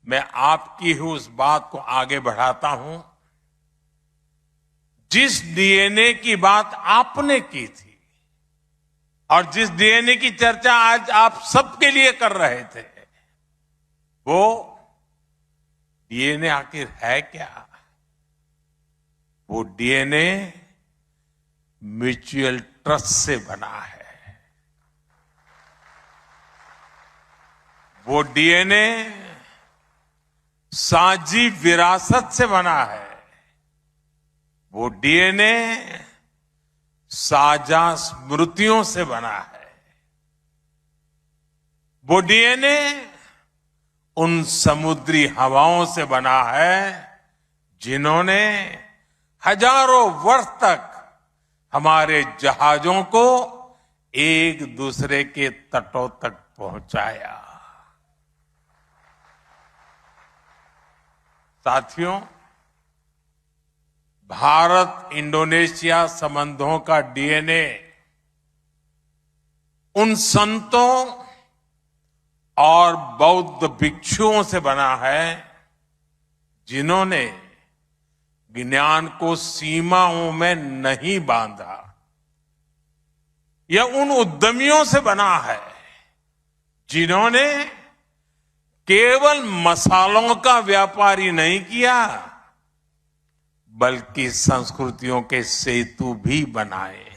मैं आपकी ही उस बात को आगे बढ़ाता हूं जिस डीएनए की बात आपने की थी और जिस डीएनए की चर्चा आज आप सबके लिए कर रहे थे, वो डीएनए आखिर है क्या? वो डीएनए म्यूचुअल ट्रस्ट से बना है। वो डीएनए साझी विरासत से बना है। वो डीएनए साझा स्मृतियों से बना है। वो डीएनए उन समुद्री हवाओं से बना है जिन्होंने हजारों वर्ष तक हमारे जहाजों को एक दूसरे के तटों तक पहुंचाया। साथियों, भारत इंडोनेशिया संबंधों का डीएनए उन संतों और बौद्ध भिक्षुओं से बना है जिन्होंने ज्ञान को सीमाओं में नहीं बांधा। यह उन उद्यमियों से बना है जिन्होंने केवल मसालों का व्यापार ही नहीं किया, बल्कि संस्कृतियों के सेतु भी बनाए।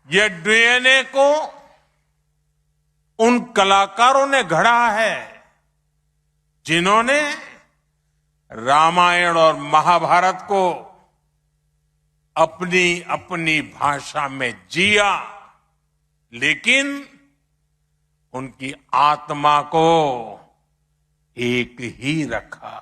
यह डीएनए को उन कलाकारों ने गढ़ा है जिन्होंने रामायण और महाभारत को अपनी अपनी भाषा में जिया, लेकिन उनकी आत्मा को एक ही रखा।